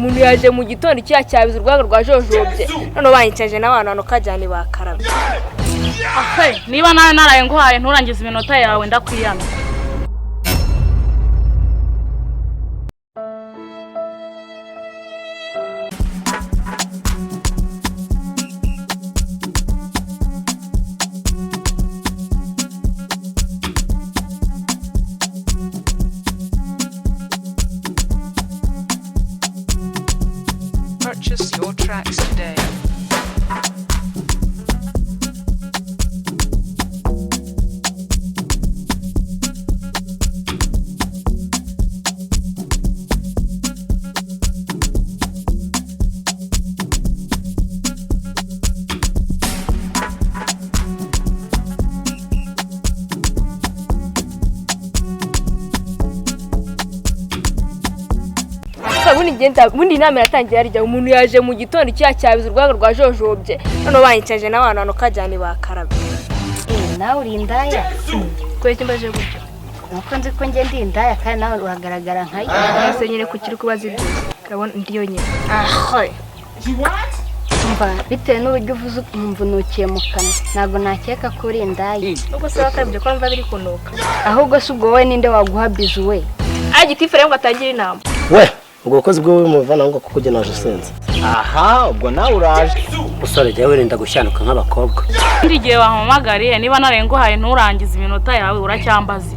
umuntu yaje mu gitondo icyaha cyabize urwego rwa jojobye none banyicaje n'abantu kajyane bakarabye. Niba nawe naraye nguhaye nturangize iminota yawe ndakwiyana. Purchase your tracks today. Bundi inama yatangiye arya umuntu yaje mu gitondo icyaha cyabize urwego rwa jojobye none banyicaje n'abantu kajyane bakarabye. Nawe uri indaya Kwe kimbaje gutyo nuko nzi ko nge ndi indaya kandi nawe uragaragara nkayo. Ese nyine kukiri kubaza ibyo kabona ndi yonyine. Umva bitewe n'uburyo uvuze umvunukiye mu kanwa ntabwo nakeka ko uri indaya. Ubwo se wakabye ko mva biri kunuka. Ahubwo se ubwo wowe ninde waguha bizu we? Gitifere ngo atagira inama. We ubwo kozi bwo muvana ngo kuko naje senze. Aha ubwo nawe uraje. Usore jya wirinda gushyanuka nk'abakobwa. Ndigiye wahamagariye niba naraye nguhaye nturangize iminota yawe uracyambaza.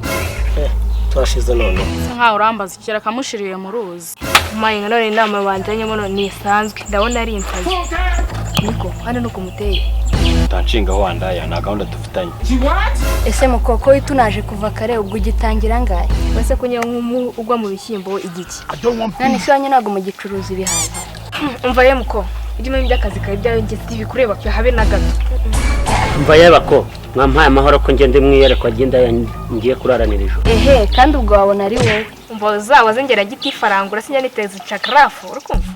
Twashize none. Nka urambaza ikira kamushiriye mu ruzi. Mayinga none inama banzanyemo none nisanzwe ndabona ari insazi. Niko hano no kumuteye. Tanshinga ho andaya na gahunda dufitanye. Ese mukoko witunaje kuva kare ubwo ugitangira ngaye. Wese kunye nk'umu ugwa mu bishyimbo igiki. Nani se wanyu nago mu gicuruzi bihaza. Umva ye muko ijimo by'akazi kawe byawe nge bikureba pe habe na gato. Umva ye bako mwampaye amahoro ko nge ndi mwiyereko agenda ngiye kuraranira ijoro. Ehe kandi ubwo wabona ari wowe. Umva zawaze ngera giti farangura sinjya niteza chakrafu urukumva.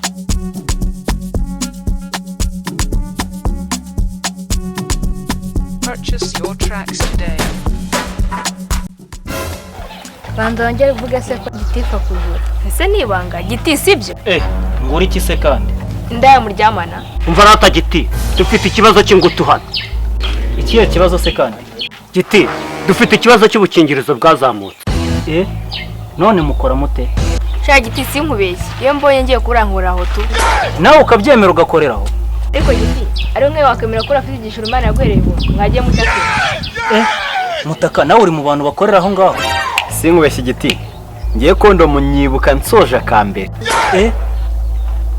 Purchase your tracks today. Banda wongere uvuge se ko gitifa kujura. Ese nibanga giti sibyo? Nguri iki se kandi? Ndaya muryamana. Umva rata giti dufite ikibazo cy'ingutu hano. Ikihe kibazo se kandi? Giti dufite ikibazo cy'ubukingirizo bwazamutse. None mukora mute? Sha giti sinkubeshye. Iyo mbonye ngiye kurankura aho tu. Nawe ukabyemera ugakoreraho. Ariko giti ari umwe wakemera ko rafite igishuru Imana yagwereye ubwo mwagiye mutaka. Mutaka nawe uri mu bantu bakorera aho ngaho. Sinkubeshye igiti ngiye kondo munyibuka nsoje akambere.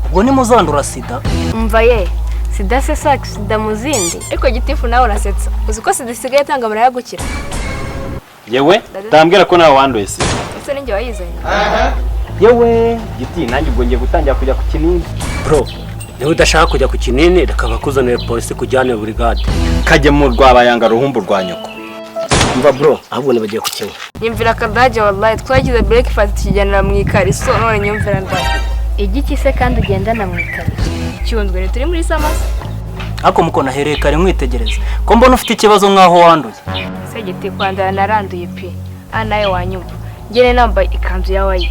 Ubwo ni muzandura sida. Umva ye sida se sida muzindi. Ariko gitifu nawe urasetsa. Uzi ko sida isigaye tanga amara yagukira. Yewe tambwira ko nawe wanduye se. Ese ninjye wayizanye. Yewe giti nanjye ubwo ngiye gutangira kujya ku kinini. Bro niba udashaka kujya ku kinini reka bakuzanire polisi kujyane brigade. Kajye mu rwabayanga ruhumbu rwa nyoko. Umva bro ahubwo nibagiye ku kinini. Nyumvira kadaje wallahi twagize breakfast kigenera mu ikariso none nyumvira ndaba. Igiki se kandi ugendana mu ikariso. Cyundwe turi muri samasa. Ako muko nahereye kare mwitegereza. Ko mbona ufite ikibazo nkaho wanduye. Se giti kwandara naranduye pe. Anaye wanyumva. Ngene nambaye ikanzu ya white.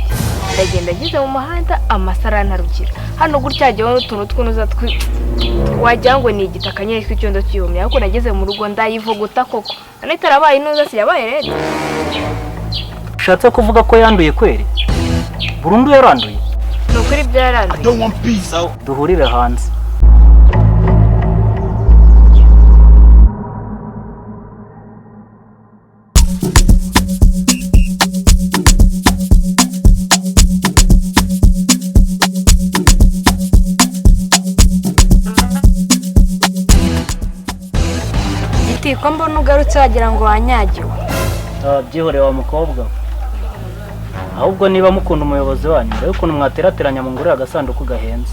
Ndagenda gize mu muhanda amasara ntarukira. Hano gutya jyewe n'utuntu twunuza wajyango ni igitaka nyine tw'icyondo cyiyumye ariko nageze mu rugo ndayivuguta koko. Ane tarabaye inuza si yabaye rero. Ushatse kuvuga ko yanduye kweri? Burundu yaranduye. Nukuri byaranduye. Duhurire hanze. Giti ko mbona ugarutse wagira ngo wanyagiwe. Byihore wa mukobwa. Ahubwo niba mukunda umuyobozi wanyu rero ukuntu mwaterateranya mu ngurira agasanduku gahenze.